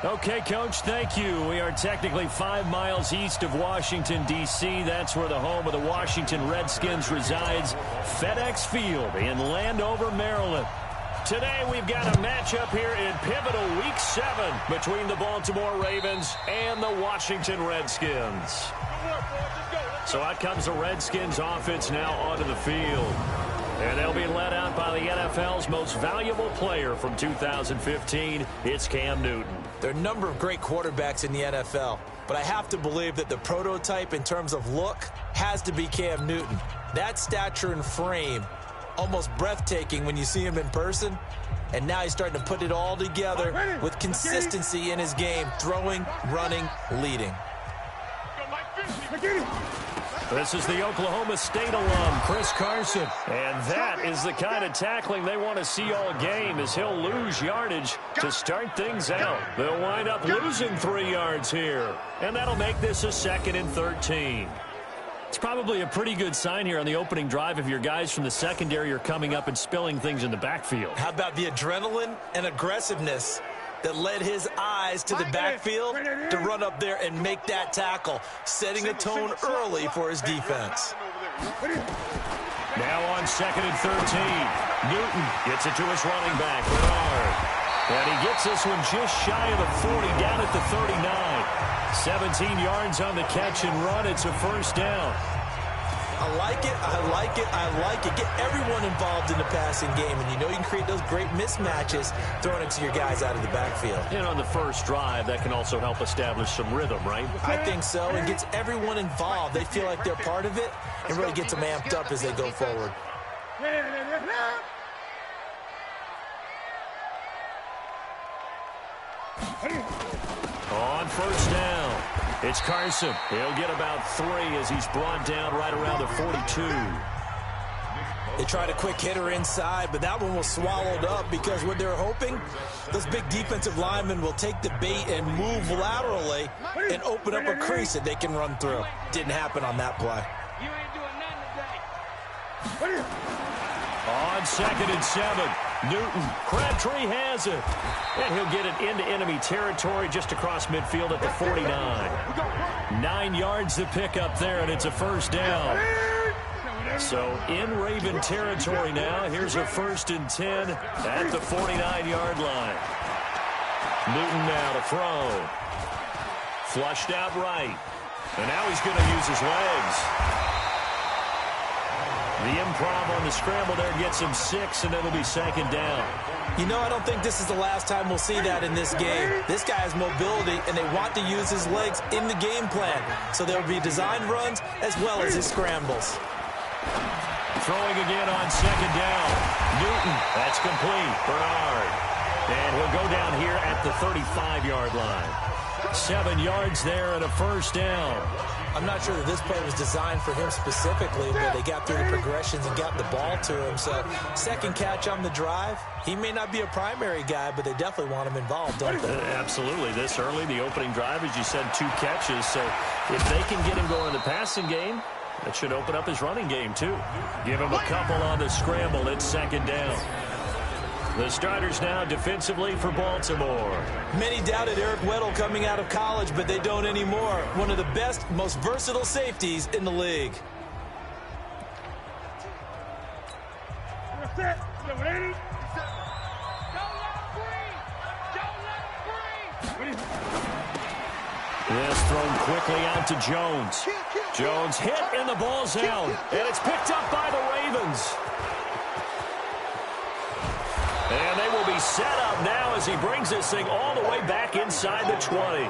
Okay, Coach, thank you. We are technically 5 miles east of Washington, D.C. That's where the home of the Washington Redskins resides, FedEx Field in Landover, Maryland. Today we've got a matchup here in pivotal Week 7 between the Baltimore Ravens and the Washington Redskins. So out comes the Redskins offense now onto the field. And they'll be led out by the NFL's most valuable player from 2015. It's Cam Newton. There are a number of great quarterbacks in the NFL, but I have to believe that the prototype in terms of look has to be Cam Newton. That stature and frame, almost breathtaking when you see him in person. And now he's starting to put it all together with consistency in his game, throwing, running, leading. This is the Oklahoma State alum, Chris Carson. And that is the kind of tackling they want to see all game, as he'll lose yardage to start things out. They'll wind up losing 3 yards here. And that'll make this a 2nd and 13. It's probably a pretty good sign here on the opening drive if your guys from the secondary are coming up and spilling things in the backfield. How about the adrenaline and aggressiveness that led his eyes to the backfield to run up there and make that tackle, setting a tone early for his defense. Now on 2nd and 13, Newton gets it to his running back, Bernard. And he gets this one just shy of the 40, down at the 39. 17 yards on the catch and run. It's a first down. I like it, I like it, I like it. Get everyone involved in the passing game, and you know you can create those great mismatches throwing it to your guys out of the backfield. And on the first drive, that can also help establish some rhythm, right? I think so, and gets everyone involved. They feel like they're part of it, and really gets them amped up as they go forward. On first down, it's Carson. He'll get about 3 as he's brought down right around the 42. They tried a quick hitter inside, but that one was swallowed up because what they're hoping, those big defensive linemen will take the bait and move laterally and open up a crease that they can run through. Didn't happen on that play. On 2nd and 7, Newton. Crabtree has it. And he'll get it into enemy territory just across midfield at the 49. 9 yards to pick up there, and it's a first down. So in Raven territory now. Here's a 1st and 10 at the 49-yard line. Newton now to throw. Flushed out right. And now he's going to use his legs. The improv on the scramble there gets him 6, and it'll be 2nd down. You know, I don't think this is the last time we'll see that in this game. This guy has mobility, and they want to use his legs in the game plan. So there will be designed runs as well as his scrambles. Throwing again on 2nd down. Newton, that's complete. Bernard. And he'll go down here at the 35-yard line. 7 yards there and a first down. I'm not sure that this play was designed for him specifically, but they got through the progressions and got the ball to him. So, second catch on the drive. He may not be a primary guy, but they definitely want him involved, don't they? Absolutely. This early, the opening drive, as you said, 2 catches. So, if they can get him going in the passing game, that should open up his running game, too. Give him a couple on the scramble. It's 2nd down. The starters now defensively for Baltimore. Many doubted Eric Weddle coming out of college, but they don't anymore. One of the best, most versatile safeties in the league. This thrown quickly out to Jones. Jones hit and the ball's out. And it's picked up by the Ravens. And they will be set up now as he brings this thing all the way back inside the 20.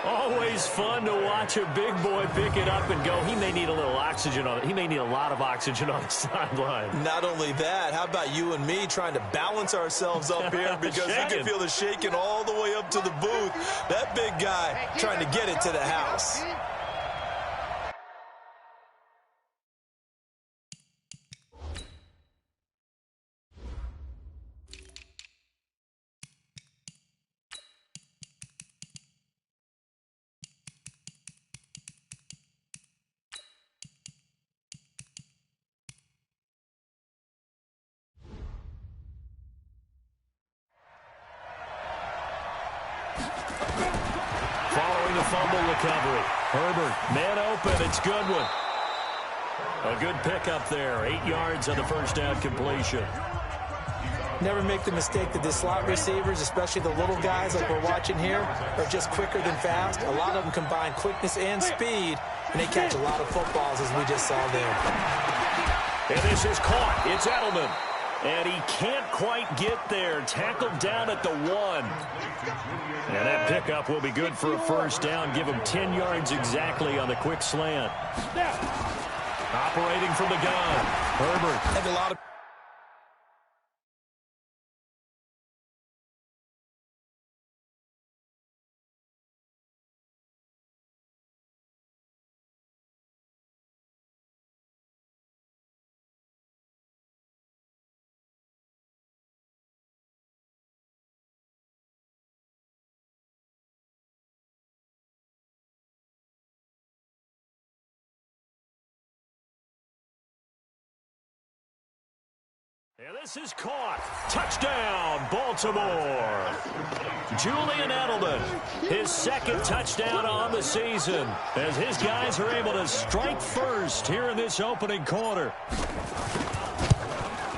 Always fun to watch a big boy pick it up and go. He may need a little oxygen on it. He may need a lot of oxygen on the sideline. Not only that, how about you and me trying to balance ourselves up here because you can feel the shaking all the way up to the booth. That big guy trying to get it to the house. the fumble recovery. Herbert, man open. It's Goodwin. A good pickup there. 8 yards on the first down completion. Never make the mistake that the slot receivers, especially the little guys like we're watching here, are just quicker than fast. A lot of them combine quickness and speed, and they catch a lot of footballs, as we just saw there. And this is caught. It's Edelman. And he can't quite get there. Tackled down at the 1. And that pickup will be good for a first down. Give him 10 yards exactly on the quick slant. Operating from the gun. Herbert. Had a lot of And this is caught. Touchdown, Baltimore. Julian Edelman, his second touchdown on the season, as his guys are able to strike first here in this opening quarter.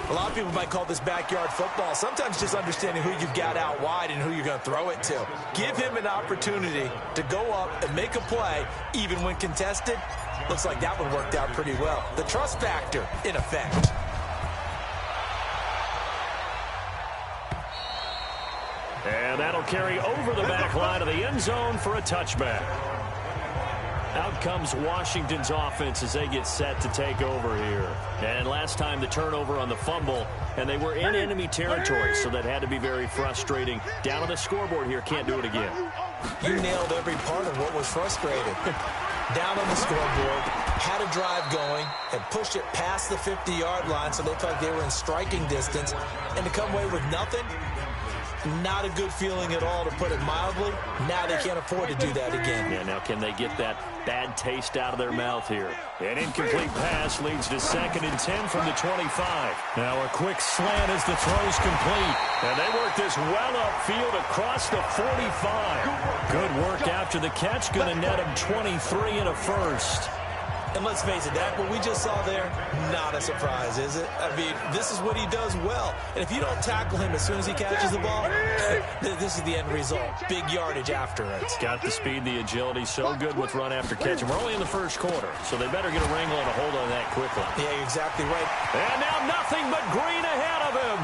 A lot of people might call this backyard football. Sometimes just understanding who you've got out wide and who you're going to throw it to. Give him an opportunity to go up and make a play, even when contested. Looks like that one worked out pretty well. The trust factor, in effect. And that'll carry over the back line of the end zone for a touchback. Out comes Washington's offense as they get set to take over here. And last time the turnover on the fumble, and they were in enemy territory, so that had to be very frustrating. Down on the scoreboard here, can't do it again. You nailed every part of what was frustrating. Down on the scoreboard, had a drive going, and pushed it past the 50-yard line so they felt like they were in striking distance. And to come away with nothing, not a good feeling at all, to put it mildly. Now they can't afford to do that again. Yeah, now can they get that bad taste out of their mouth here? An incomplete pass leads to 2nd and 10 from the 25. Now a quick slant as the throw's complete. And they work this well upfield across the 45. Good work after the catch. Going to net him 23 and a first. And let's face it, that what we just saw there, not a surprise, is it? I mean, this is what he does well. And if you don't tackle him as soon as he catches the ball, this is the end result. Big yardage after it. Got the speed, the agility, so good with run after catch. And we're only in the first quarter, so they better get a wrangle and a hold on that quickly. Yeah, you're exactly right. And now nothing but green ahead of him.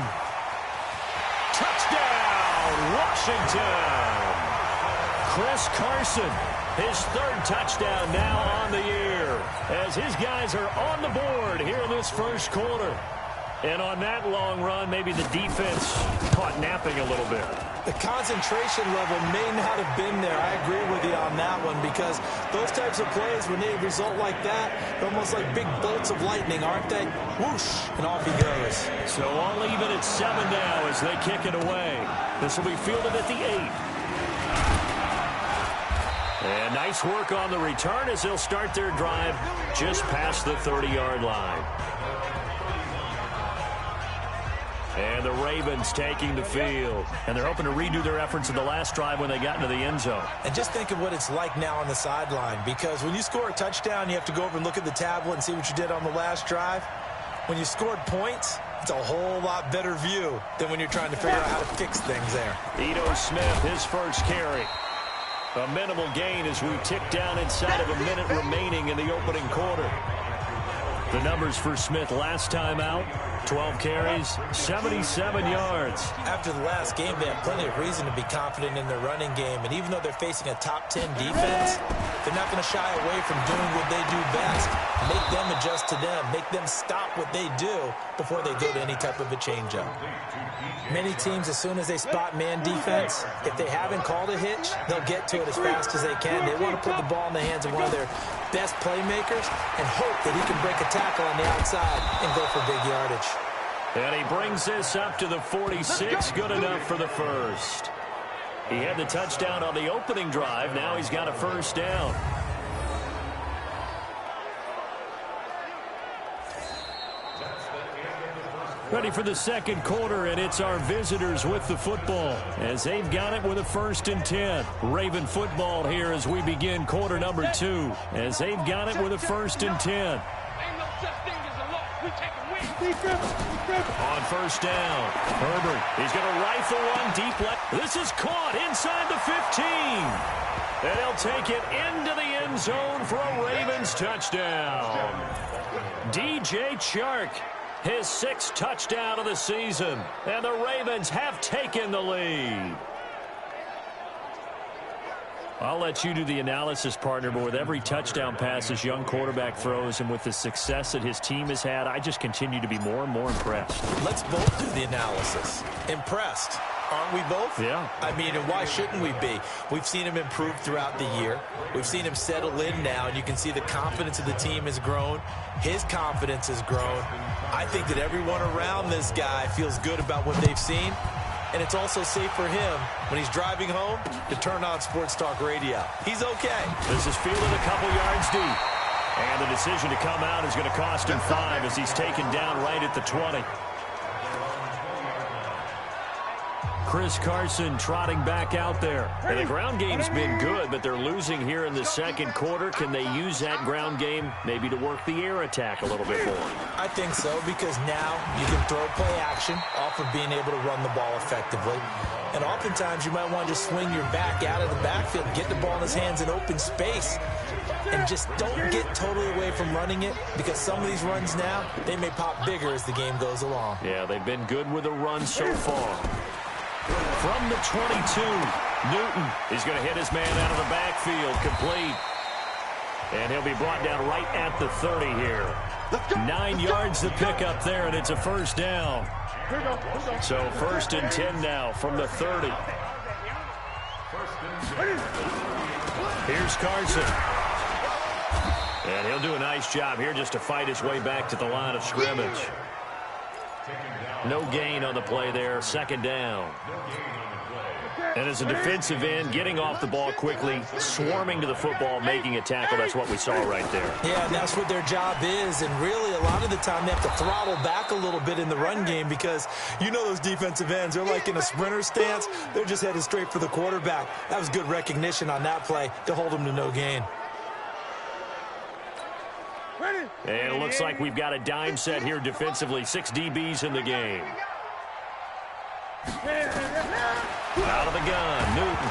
Touchdown, Washington. Chris Carson, his 3rd touchdown now on the year, as his guys are on the board here in this first quarter. And on that long run, maybe the defense caught napping a little bit. The concentration level may not have been there. I agree with you on that one, because those types of plays, when they result like that, they're almost like big bolts of lightning, aren't they? Whoosh, and off he goes. So all even at 7 now as they kick it away. This will be fielded at the 8. And nice work on the return as they'll start their drive just past the 30-yard line. And the Ravens taking the field. And they're hoping to redo their efforts in the last drive when they got into the end zone. And just think of what it's like now on the sideline, because when you score a touchdown, you have to go over and look at the tablet and see what you did on the last drive. When you scored points, it's a whole lot better view than when you're trying to figure out how to fix things there. Ito Smith, his first carry. A minimal gain as we tick down inside of a minute remaining in the opening quarter. The numbers for Smith last time out, 12 carries, 77 yards. After the last game, they have plenty of reason to be confident in their running game. And even though they're facing a top 10 defense, they're not going to shy away from doing what they do best. Make them adjust to them. Make them stop what they do before they go to any type of a changeup. Many teams, as soon as they spot man defense, if they haven't called a hitch, they'll get to it as fast as they can. They want to put the ball in the hands of one of their best playmakers and hope that he can break a tackle on the outside and go for big yardage. And he brings this up to the 46. Good enough for the first. He had the touchdown on the opening drive. Now he's got a first down. Ready for the second quarter, and it's our visitors with the football as they've got it with a 1st and 10. Raven football here as we begin quarter number 2, as they've got it with a 1st and 10. On 1st down, Herbert, he's going to rifle one deep left. This is caught inside the 15. And he'll take it into the end zone for a Ravens touchdown. DJ Chark, his 6th touchdown of the season. And the Ravens have taken the lead. I'll let you do the analysis, partner, but with every touchdown pass this young quarterback throws and with the success that his team has had, I just continue to be more and more impressed. Let's both do the analysis. Impressed. Aren't we both? Yeah. I mean, and why shouldn't we be? We've seen him improve throughout the year. We've seen him settle in now, and you can see the confidence of the team has grown. His confidence has grown. I think that everyone around this guy feels good about what they've seen. And it's also safe for him when he's driving home to turn on Sports Talk Radio. He's okay. This is fielded a couple yards deep. And the decision to come out is going to cost him 5 as he's taken down right at the 20. Chris Carson trotting back out there. And the ground game's been good, but they're losing here in the second quarter. Can they use that ground game maybe to work the air attack a little bit more? I think so, because now you can throw play action off of being able to run the ball effectively. And oftentimes you might want to just swing your back out of the backfield, get the ball in his hands in open space, and just don't get totally away from running it, because some of these runs now, they may pop bigger as the game goes along. Yeah, they've been good with the run so far. From the 22, Newton is going to hit his man out of the backfield, complete. And he'll be brought down right at the 30 here. 9 yards to pick up there, and it's a 1st down. So 1st and 10 now from the 30. Here's Carson. And he'll do a nice job here just to fight his way back to the line of scrimmage. No gain on the play there, 2nd down. And as a defensive end, getting off the ball quickly, swarming to the football, making a tackle, that's what we saw right there. Yeah, and that's what their job is. And really, a lot of the time, they have to throttle back a little bit in the run game, because you know those defensive ends, they're like in a sprinter stance. They're just headed straight for the quarterback. That was good recognition on that play to hold them to no gain. And it looks like we've got a dime set here defensively. 6 DBs in the game. Out of the gun, Newton.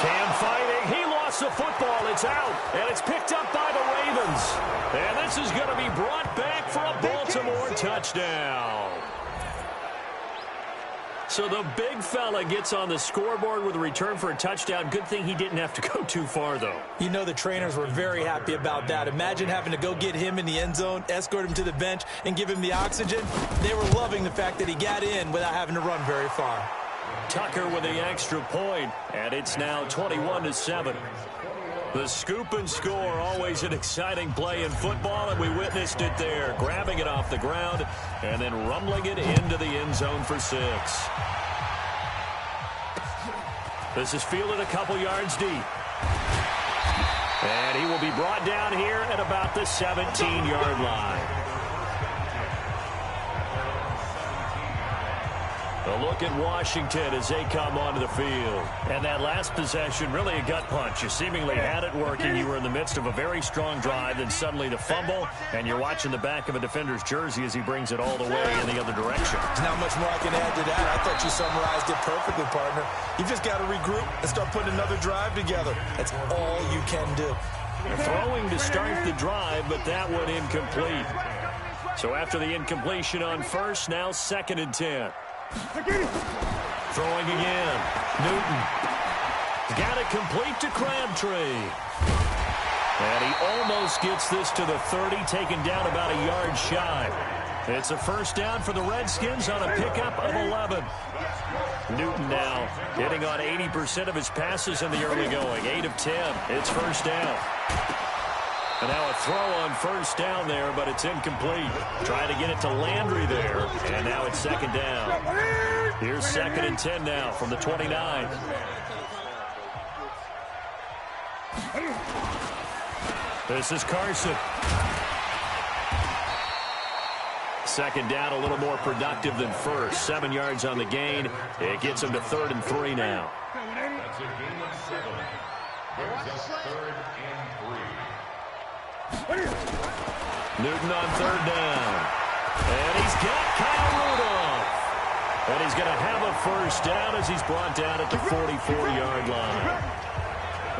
Cam fighting. He lost the football. It's out. And it's picked up by the Ravens. And this is going to be brought back for a Baltimore touchdown. So the big fella gets on the scoreboard with a return for a touchdown. Good thing he didn't have to go too far, though. You know the trainers were very happy about that. Imagine having to go get him in the end zone, escort him to the bench, and give him the oxygen. They were loving the fact that he got in without having to run very far. Tucker with the extra point, and it's now 21-7. The scoop and score, always an exciting play in football, and we witnessed it there, grabbing it off the ground and then rumbling it into the end zone for 6. This is fielded a couple yards deep. And he will be brought down here at about the 17-yard line. A look at Washington as they come onto the field. And that last possession, really a gut punch. You seemingly had it working. You were in the midst of a very strong drive, then suddenly the fumble, and you're watching the back of a defender's jersey as he brings it all the way in the other direction. There's not much more I can add to that. I thought you summarized it perfectly, partner. You just got to regroup and start putting another drive together. That's all you can do. Throwing to start the drive, but that one incomplete. So after the incompletion on 1st, now 2nd and 10. Throwing again. Newton. Got it complete to Crabtree. And he almost gets this to the 30, taken down about a yard shy. It's a 1st down for the Redskins on a pickup of 11. Newton now hitting on 80% of his passes in the early going. 8 of 10. It's 1st down. And now a throw on 1st down there, but it's incomplete. Trying to get it to Landry there. And now it's 2nd down. Here's 2nd and 10 now from the 29. This is Carson. second down a little more productive than first. 7 yards on the gain. It gets him to 3rd and 3 now. That's a gain of 7. Brings up 3rd and 3. Newton on 3rd down. And he's got Kyle Rudolph. And he's going to have a first down as he's brought down at the 44-yard line.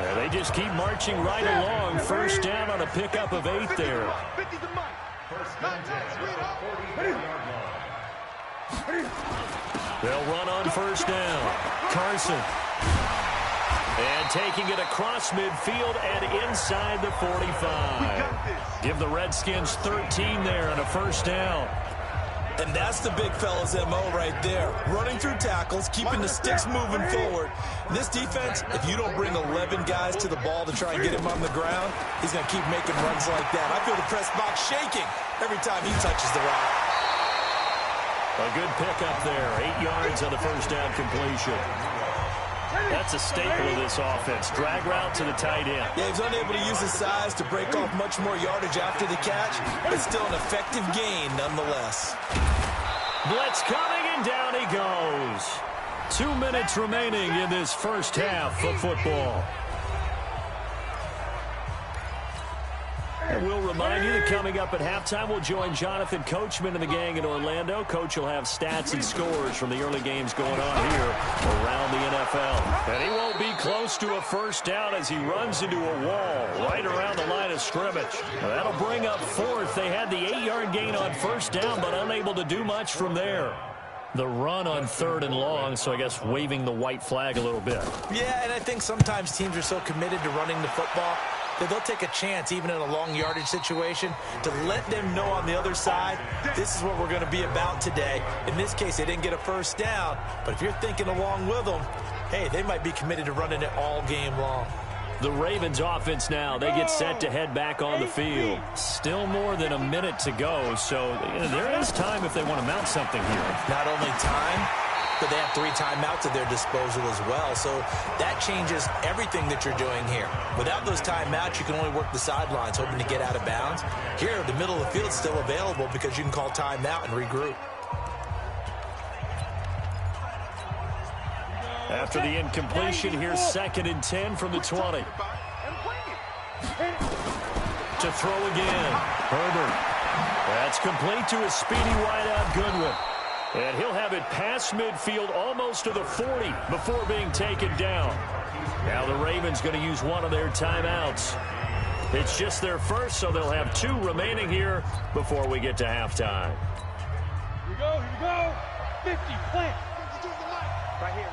And they just keep marching right along. First down on a pickup of 8 there. They'll run on first down. Carson. And taking it across midfield and inside the 45. Give the Redskins 13 there on a first down. And that's the big fella's MO right there. Running through tackles, keeping the sticks moving forward. This defense, if you don't bring 11 guys to the ball to try and get him on the ground, he's going to keep making runs like that. I feel the press box shaking every time he touches the rock. A good pickup there. 8 yards on the first down completion. That's a staple of this offense. Drag route to the tight end. Yeah, he's unable to use his size to break off much more yardage after the catch, but it's still an effective gain nonetheless. Blitz coming, and down he goes. 2 minutes remaining in this first half of football. And we'll remind you that coming up at halftime, we'll join Jonathan Coachman and the gang in Orlando. Coach will have stats and scores from the early games going on here around the NFL. And he won't be close to a first down as he runs into a wall right around the line of scrimmage. Now, that'll bring up 4th. They had the 8-yard gain on first down, but unable to do much from there. The run on 3rd and long, so I guess waving the white flag a little bit. Yeah, and I think sometimes teams are so committed to running the football that they'll take a chance, even in a long yardage situation, to let them know on the other side, this is what we're going to be about today. In this case, they didn't get a first down, but if you're thinking along with them, hey, they might be committed to running it all game long. The Ravens offense now, they get set to head back on the field. Still more than a minute to go, so there is time if they want to mount something here. Not only time, but they have 3 timeouts at their disposal as well. So that changes everything that you're doing here. Without those timeouts, you can only work the sidelines, hoping to get out of bounds. Here, the middle of the field is still available because you can call timeout and regroup. After the incompletion, here's 2nd and 10 from the 20. To throw again. Herbert. That's complete to his speedy wideout Goodwin. And he'll have it past midfield almost to the 40 before being taken down. Now the Ravens going to use one of their timeouts. It's just their first, so they'll have 2 remaining here before we get to halftime. Here we go. 50, plant. Right here.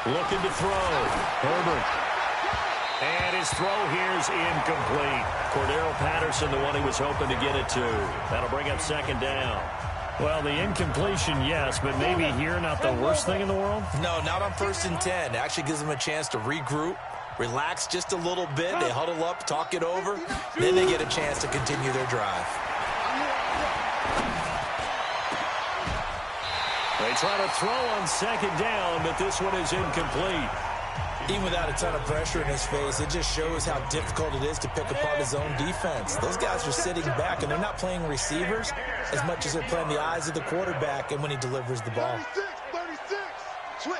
Looking to throw. Herbert. And his throw here's incomplete. Cordero Patterson, the one he was hoping to get it to. That'll bring up 2nd down. Well, the incompletion, yes, but maybe here not the worst thing in the world? No, not on 1st and 10. It actually gives them a chance to regroup, relax just a little bit. They huddle up, talk it over. Then they get a chance to continue their drive. They try to throw on 2nd down, but this one is incomplete. Even without a ton of pressure in his face, it just shows how difficult it is to pick apart his own defense. Those guys are sitting back, and they're not playing receivers as much as they're playing the eyes of the quarterback and when he delivers the ball. 36. Switch.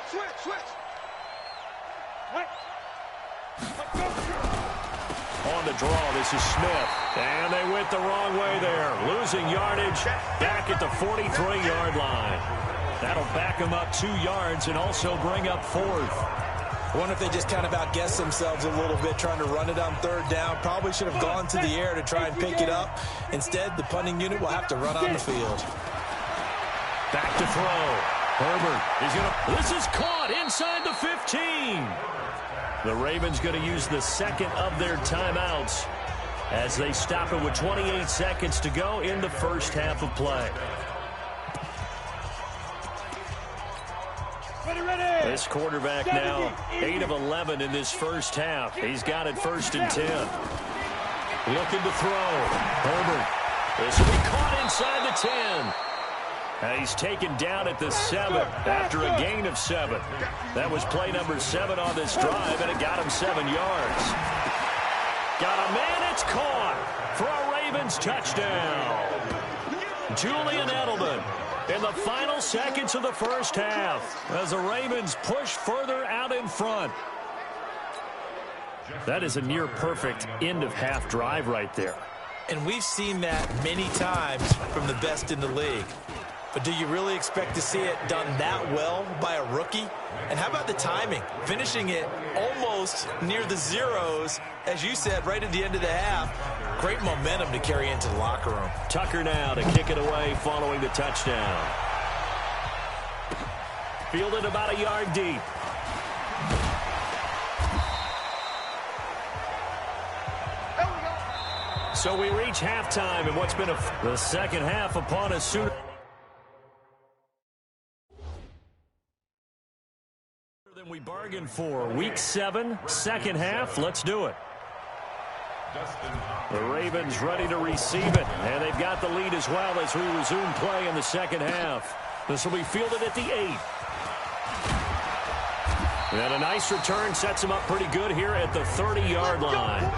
On the draw, this is Smith. And they went the wrong way there. Losing yardage back at the 43-yard line. That'll back them up 2 yards and also bring up 4th. I wonder if they just kind of outguessed themselves a little bit trying to run it on 3rd down. Probably should have gone to the air to try and pick it up. Instead, the punting unit will have to run on the field. Back to throw. Herbert. This is caught inside the 15. The Ravens going to use the 2nd of their timeouts as they stop it with 28 seconds to go in the first half of play. This quarterback now 8 of 11 in this first half. He's got it 1st and 10. Looking to throw. Herbert. This will be caught inside the 10. He's taken down at the 7 after a gain of 7. That was play number 7 on this drive, and it got him 7 yards. Got a man, it's caught for a Ravens touchdown. Julian Edelman in the final seconds of the first half as the Ravens push further out in front. That is a near-perfect end-of-half drive right there. And we've seen that many times from the best in the league. But do you really expect to see it done that well by a rookie? And how about the timing? Finishing it almost near the zeros, as you said, right at the end of the half. Great momentum to carry into the locker room. Tucker now to kick it away following the touchdown. Fielded about a yard deep. So we reach halftime in what's been the second half upon us soon. Than we bargained for. Week 7, second half. Let's do it. The Ravens ready to receive it, and they've got the lead as well as we resume play in the second half. This will be fielded at the 8. And a nice return sets him up pretty good here at the 30-yard line.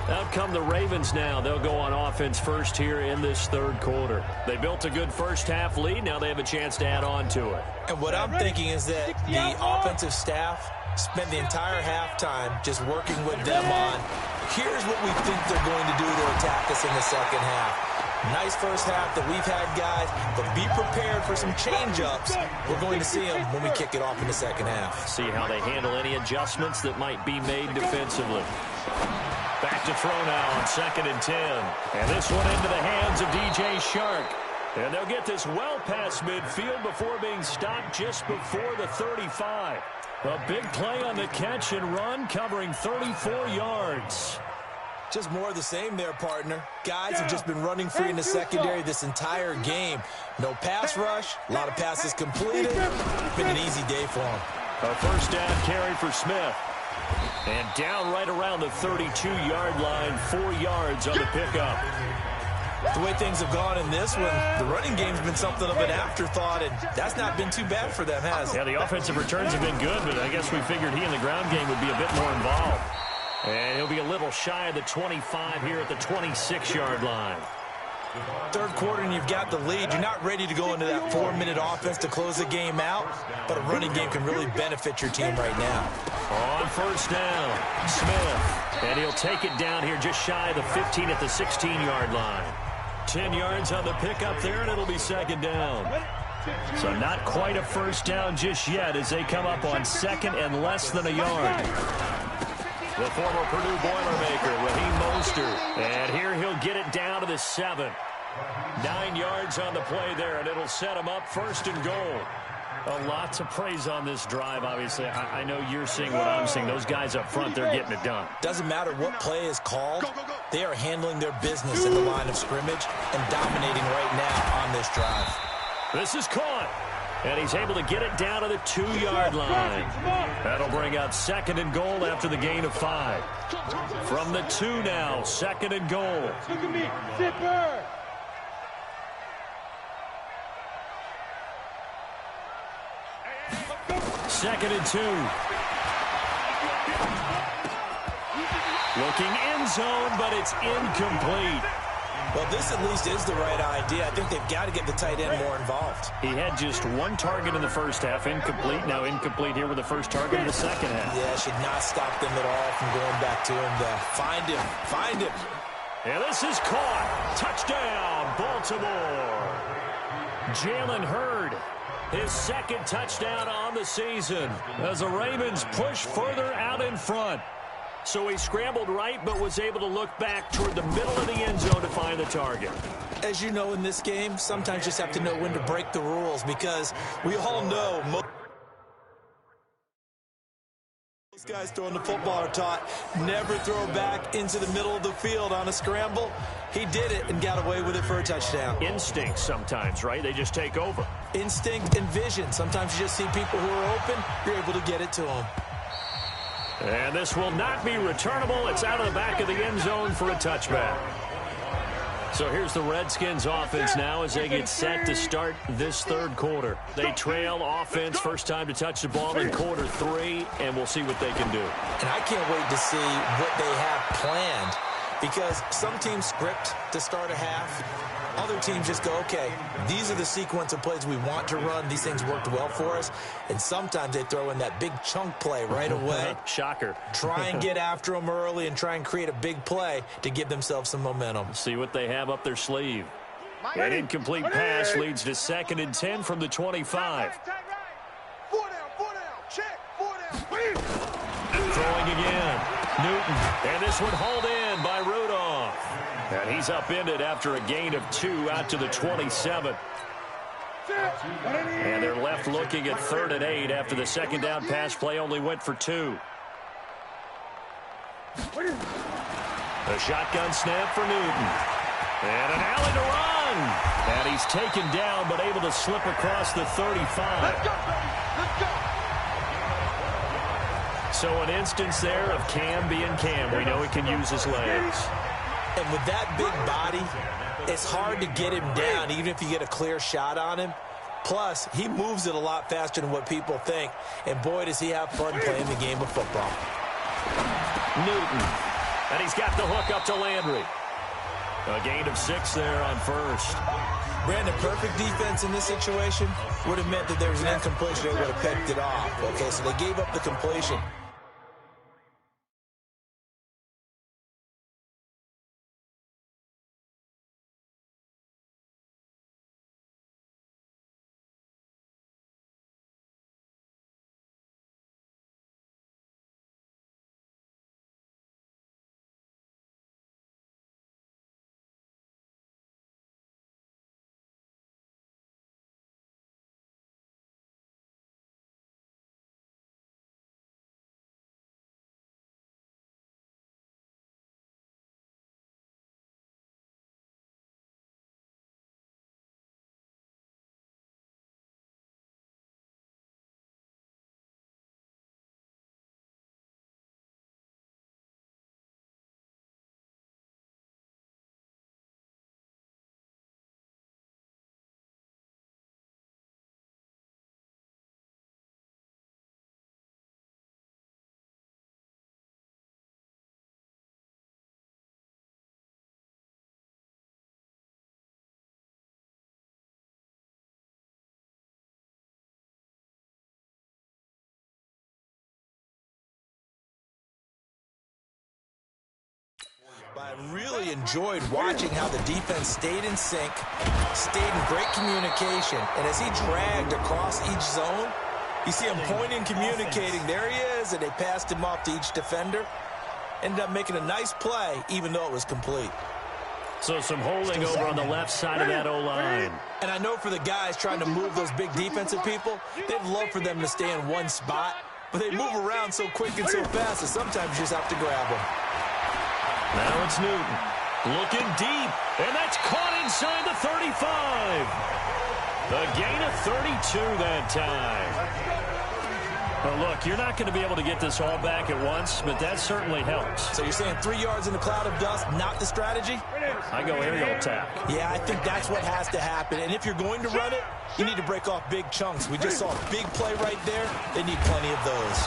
Out come the Ravens now. They'll go on offense first here in this third quarter. They built a good first half lead. Now they have a chance to add on to it. And what I'm thinking is that the offensive staff spent the entire halftime just working with them on, here's what we think they're going to do to attack us in the second half. Nice first half that we've had, guys, but be prepared for some change-ups. We're going to see them when we kick it off in the second half. See how they handle any adjustments that might be made defensively. Back to throw now on 2nd and 10. And this one into the hands of DJ Shark. And they'll get this well past midfield before being stopped just before the 35. A big play on the catch and run, covering 34 yards. Just more of the same there, partner. Guys have just been running free in the secondary this entire game. No pass rush, a lot of passes completed. Been an easy day for them. A first down carry for Smith. And down right around the 32-yard line, 4 yards on the pickup. The way things have gone in this one, the running game's been something of an afterthought, and that's not been too bad for them, has it? Yeah, the offensive returns have been good, but I guess we figured he in the ground game would be a bit more involved. And he'll be a little shy of the 25 here at the 26-yard line. Third quarter and you've got the lead. You're not ready to go into that 4-minute offense to close the game out, but a running game can really benefit your team right now. On first down, Smith. And he'll take it down here just shy of the 15 at the 16-yard line. 10 yards on the pickup there, and it'll be second down. So not quite a first down just yet as they come up on 2nd and less than a yard. The former Purdue Boilermaker, Raheem Mostert. And here he'll get it down to the 7. 9 yards on the play there, and it'll set him up 1st and goal. A lot to praise on this drive, obviously. I know you're seeing what I'm seeing. Those guys up front, they're getting it done. Doesn't matter what play is called. They are handling their business in the line of scrimmage and dominating right now on this drive. This is caught. And he's able to get it down to the 2-yard line. That'll bring up 2nd and goal after the gain of 5. From the 2 now, 2nd and goal. Look at me, zipper. Second and 2. Looking end zone, but it's incomplete. Well, this at least is the right idea. I think they've got to get the tight end more involved. He had just 1 target in the first half, incomplete. Now incomplete here with the first target in the second half. Yeah, should not stop them at all from going back to him to find him. Find him. And this is caught. Touchdown, Baltimore. Jalen Hurd, his 2nd touchdown on the season as the Ravens push further out in front. So he scrambled right, but was able to look back toward the middle of the end zone to find the target. As you know in this game, sometimes you just have to know when to break the rules because we all know most guys throwing the football are taught never throw back into the middle of the field on a scramble. He did it and got away with it for a touchdown. Instinct sometimes, right? They just take over. Instinct and vision. Sometimes you just see people who are open, you're able to get it to them. And this will not be returnable. It's out of the back of the end zone for a touchback. So here's the Redskins offense now as they get set to start this third quarter. They trail offense, first time to touch the ball in quarter 3, and we'll see what they can do. And I can't wait to see what they have planned, because some teams script to start a half. Other teams just go, okay, these are the sequence of plays we want to run. These things worked well for us. And sometimes they throw in that big chunk play right away. Shocker. Try and get after them early and try and create a big play to give themselves some momentum. See what they have up their sleeve. An incomplete pass leads to 2nd and 10 from the 25. Throwing again. Newton. And this one hauled in by Rudolph. And he's upended after a gain of 2 out to the 27. And they're left looking at 3rd and 8 after the second down pass play only went for 2. A shotgun snap for Newton. And an alley to run. And he's taken down but able to slip across the 35. Let's go. So an instance there of Cam being Cam. We know he can use his legs. And with that big body, it's hard to get him down, even if you get a clear shot on him. Plus, he moves it a lot faster than what people think. And boy, does he have fun playing the game of football. Newton. And he's got the hook up to Landry. A gain of 6 there on first. Brandon, perfect defense in this situation would have meant that there was an incompletion. They would have picked it off. Okay, so they gave up the completion. But I really enjoyed watching how the defense stayed in sync, stayed in great communication, and as he dragged across each zone, you see him pointing, communicating. There he is, and they passed him off to each defender. Ended up making a nice play, even though it was complete. So some holding over on the left side of that O-line. And I know for the guys trying to move those big defensive people, they'd love for them to stay in one spot, but they move around so quick and so fast that sometimes you just have to grab them. Now it's Newton. Looking deep. And that's caught inside the 35. A gain of 32 that time. Well, look, you're not going to be able to get this all back at once, but that certainly helps. So you're saying 3 yards in a cloud of dust, not the strategy? I go aerial attack. Yeah, I think that's what has to happen. And if you're going to run it, you need to break off big chunks. We just saw a big play right there. They need plenty of those.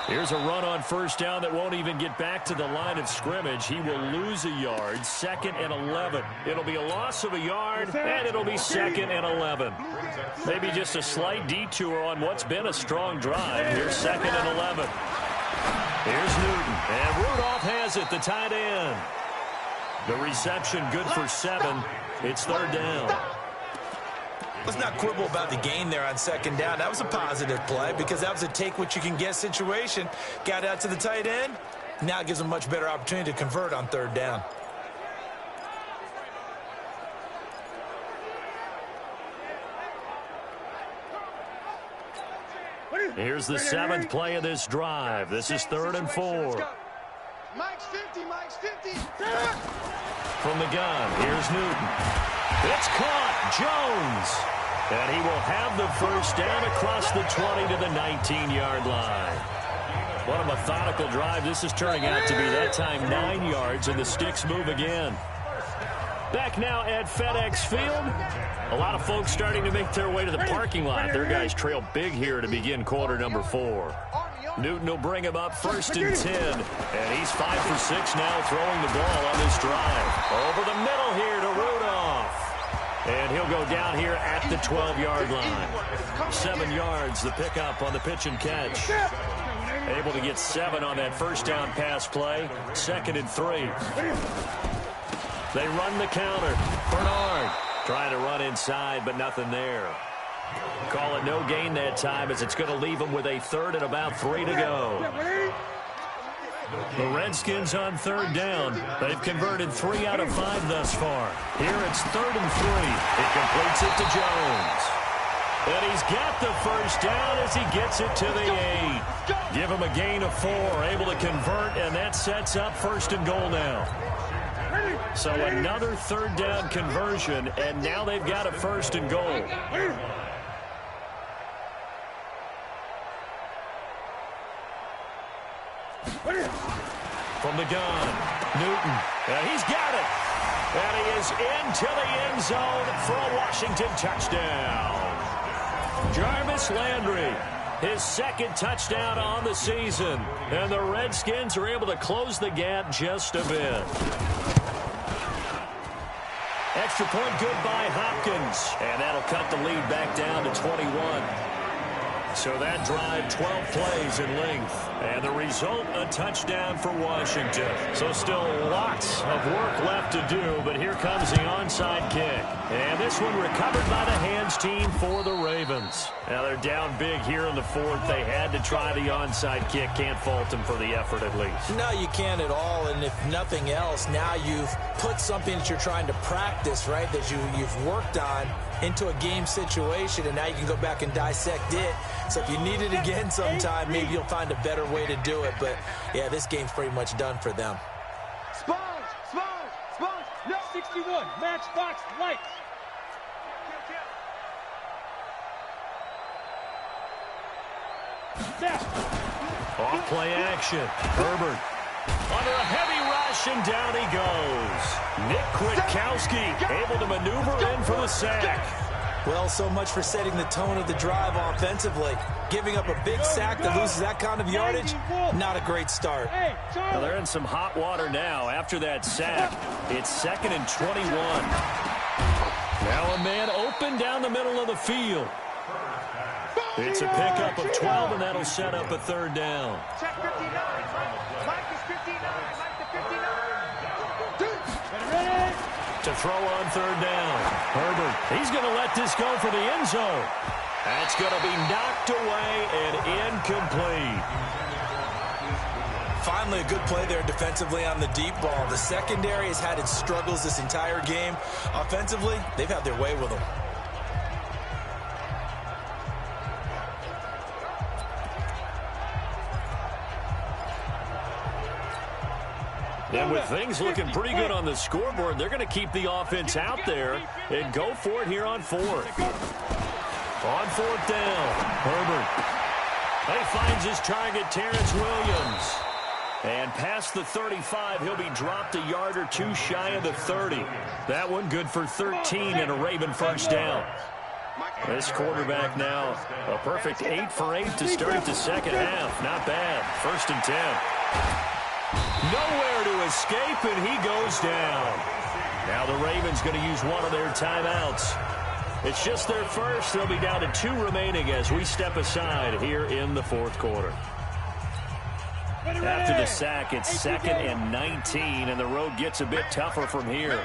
Here's a run on first down that won't even get back to the line of scrimmage. He will lose a yard, 2nd and 11. It'll be a loss of a yard, and it'll be 2nd and 11. Maybe just a slight detour on what's been a strong drive. Here's 2nd and 11. Here's Newton, and Rudolph has it, the tight end. The reception good for 7. It's 3rd down. Let's not quibble about the gain there on 2nd down. That was a positive play because that was a take-what-you-can-get situation. Got out to the tight end. Now it gives them a much better opportunity to convert on 3rd down. Here's the 7th play of this drive. This is 3rd and 4. Mike's 50, Mike's 50. From the gun, here's Newton. It's caught. Jones. And he will have the first down across the 20 to the 19-yard line. What a methodical drive this is turning out to be. That time 9 yards, and the sticks move again. Back now at FedEx Field. A lot of folks starting to make their way to the parking lot. Their guys trail big here to begin quarter number 4. Newton will bring him up 1st and 10. And he's 5 for 6 now throwing the ball on this drive. Over the middle here to Rudolph. And he'll go down here at the 12-yard line. 7 yards, the pickup on the pitch and catch. Able to get 7 on that first down pass play. 2nd and 3. They run the counter. Bernard trying to run inside, but nothing there. Call it no gain that time as it's going to leave them with a 3rd and about 3 to go. The Redskins on 3rd down. They've converted 3 out of 5 thus far. Here it's 3rd and 3. He completes it to Jones. And he's got the first down as he gets it to the 8. Give him a gain of 4. Able to convert, and that sets up 1st and goal now. So another 3rd down conversion, and now they've got a 1st and goal. From the gun, Newton, and he's got it. And he is into the end zone for a Washington touchdown. Jarvis Landry, his 2nd touchdown on the season. And the Redskins are able to close the gap just a bit. Extra point good by Hopkins. And that'll cut the lead back down to 21. So that drive, 12 plays in length. And the result, a touchdown for Washington. So still lots of work left to do, but here comes the onside kick. And this one recovered by the hands team for the Ravens. Now they're down big here in the 4th. They had to try the onside kick. Can't fault them for the effort at least. No, you can't at all. And if nothing else, now you've put something that you're trying to practice, right, that you've worked on into a game situation, and now you can go back and dissect it. So if you need it again sometime, maybe you'll find a better way to do it. But, yeah, this game's pretty much done for them. Sponge, no. 61, matchbox lights. Off play action. Herbert under a heavy rush, and down he goes. Nick Kwiatkowski able to maneuver in for the sack. Well, so much for setting the tone of the drive offensively. Giving up a big sack that loses that kind of yardage, not a great start. Well, they're in some hot water now after that sack. It's 2nd and 21. Now a man open down the middle of the field. It's a pickup of 12, and that'll set up a 3rd down. Check 59. Mike is 59. Mike to 59. To throw on 3rd down. Herbert, he's going to let this go for the end zone. That's going to be knocked away and incomplete. Finally, a good play there defensively on the deep ball. The secondary has had its struggles this entire game. Offensively, they've had their way with them. And with things looking pretty good on the scoreboard, they're going to keep the offense out there and go for it here on 4th. On 4th down, Herbert. He finds his target, Terrence Williams. And past the 35, he'll be dropped a yard or 2 shy of the 30. That one good for 13 and a Raven first down. This quarterback now, a perfect 8 for 8 to start the second half. Not bad. 1st and 10. Nowhere to escape, and he goes down. Now the Ravens going to use one of their timeouts. It's just their first. They'll be down to 2 remaining as we step aside here in the 4th quarter. After the sack, it's 2nd and 19, and the road gets a bit tougher from here.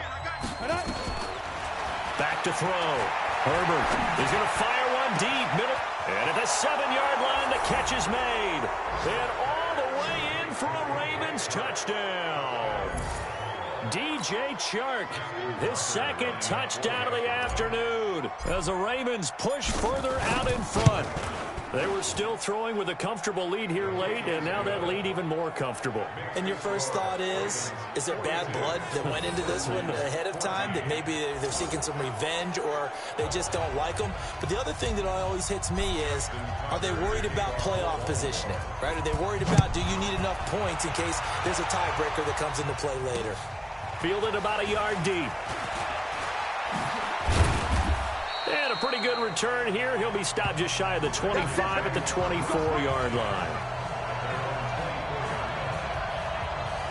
Back to throw. Herbert is going to fire one deep, middle, and at the 7-yard line, the catch is made. And all the way in for a Ravens touchdown. DJ Chark, his 2nd touchdown of the afternoon as the Ravens push further out in front. They were still throwing with a comfortable lead here late, and now that lead even more comfortable. And your first thought is there bad blood that went into this one ahead of time, that maybe they're seeking some revenge or they just don't like them? But the other thing that always hits me is, are they worried about playoff positioning, right? Are they worried about, do you need enough points in case there's a tiebreaker that comes into play later? Fielded about a yard deep. And a pretty good return here. He'll be stopped just shy of the 25 at the 24-yard line.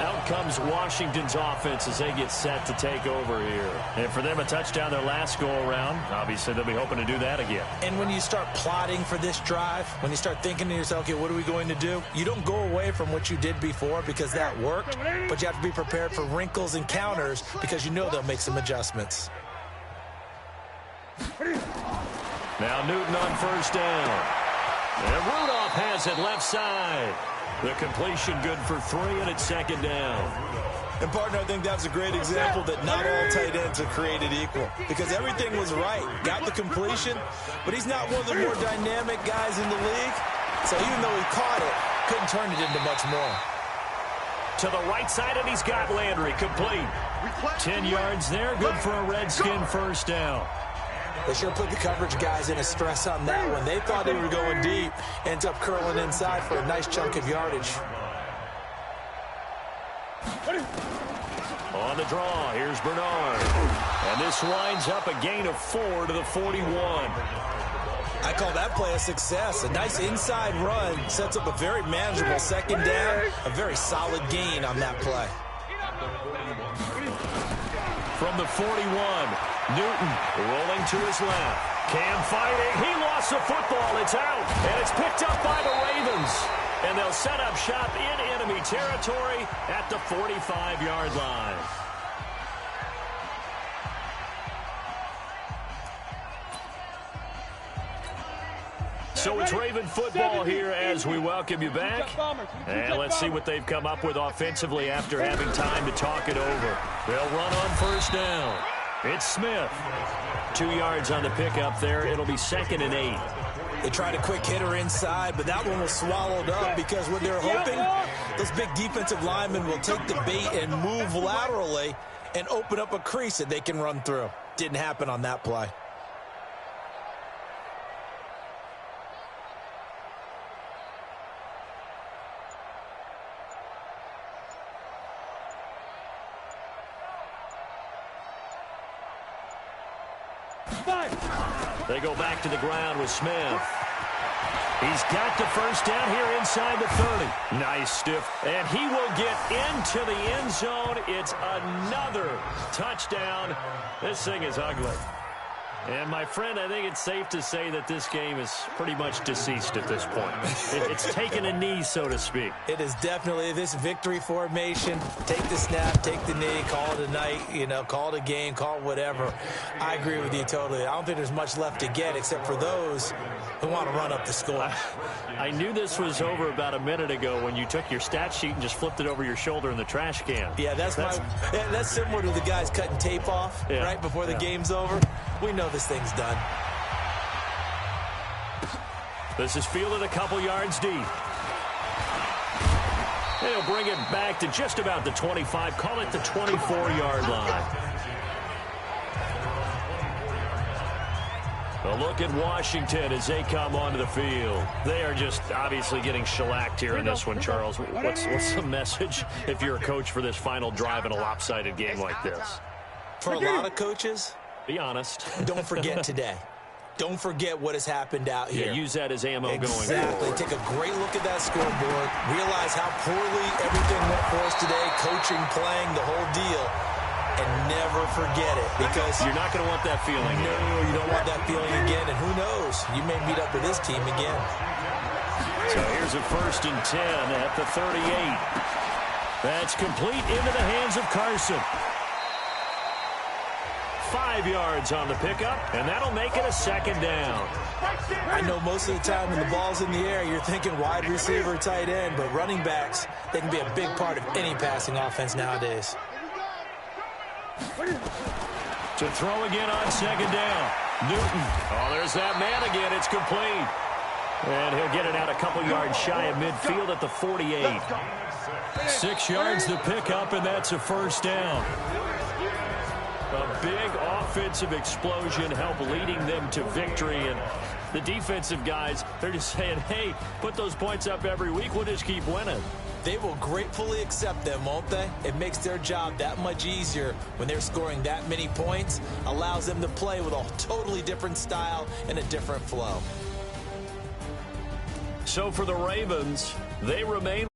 Out comes Washington's offense as they get set to take over here. And for them, a touchdown their last go-around. Obviously, they'll be hoping to do that again. And when you start plotting for this drive, when you start thinking to yourself, okay, what are we going to do? You don't go away from what you did before because that worked, but you have to be prepared for wrinkles and counters because you know they'll make some adjustments. Now Newton on first down. And Rudolph has it left side. The completion good for 3, and it's second down. And, partner, I think that's a great example that not all tight ends are created equal because everything was right. Got the completion, but he's not one of the more dynamic guys in the league. So even though he caught it, couldn't turn it into much more. To the right side, and he's got Landry complete. 10 yards there, good for a Redskin first down. They sure put the coverage guys in a stress on that one. They thought they were going deep. Ends up curling inside for a nice chunk of yardage. On the draw, here's Bernard. And this winds up a gain of 4 to the 41. I call that play a success. A nice inside run sets up a very manageable second down. A very solid gain on that play. From the 41, Newton rolling to his left. Cam fighting. He lost the football. It's out. And it's picked up by the Ravens. And they'll set up shop in enemy territory at the 45-yard line. So it's Raven football here as we welcome you back. And let's see what they've come up with offensively after having time to talk it over. They'll run on first down. It's Smith. 2 yards on the pickup there. It'll be 2nd and 8. They tried a quick hitter inside, but that one was swallowed up because what they're hoping, those big defensive linemen will take the bait and move laterally and open up a crease that they can run through. Didn't happen on that play. They go back to the ground with Smith. He's got the first down here inside the 30. Nice stiff. And he will get into the end zone. It's another touchdown. This thing is ugly. And, my friend, I think it's safe to say that this game is pretty much deceased at this point. It's taken a knee, so to speak. It is definitely this victory formation. Take the snap, take the knee, call it a night, call it a game, call it whatever. I agree with you totally. I don't think there's much left to get except for those who want to run up the score. I knew this was over about a minute ago when you took your stat sheet and just flipped it over your shoulder in the trash can. Yeah, that's similar to the guys cutting tape off right before the game's over. We know this thing's done. This is fielded a couple yards deep. They'll bring it back to just about the 25. Call it the 24-yard line. A look at Washington as they come onto the field. They are just obviously getting shellacked here in this one, Charles. What's the message if you're a coach for this final drive in a lopsided game like this? For a lot of coaches, be honest. Don't forget today. Don't forget what has happened out here. Yeah, use that as ammo going forward. Exactly. Take a great look at that scoreboard. Realize how poorly everything went for us today. Coaching, playing, the whole deal. And never forget it because you're not going to want that feeling. No, you don't want that feeling again. And who knows? You may meet up with this team again. So here's a 1st and 10 at the 38. That's complete into the hands of Carson. 5 yards on the pickup, and that'll make it a 2nd down. I know most of the time when the ball's in the air, you're thinking wide receiver, tight end, but running backs, they can be a big part of any passing offense nowadays. To throw again on 2nd down. Newton. Oh, there's that man again. It's complete. And he'll get it out a couple yards shy of midfield at the 48. 6 yards to pick up, and that's a 1st down. A big offensive explosion helped leading them to victory. And the defensive guys, they're just saying, hey, put those points up every week. We'll just keep winning. They will gratefully accept them, won't they? It makes their job that much easier when they're scoring that many points, allows them to play with a totally different style and a different flow. So for the Ravens, they remain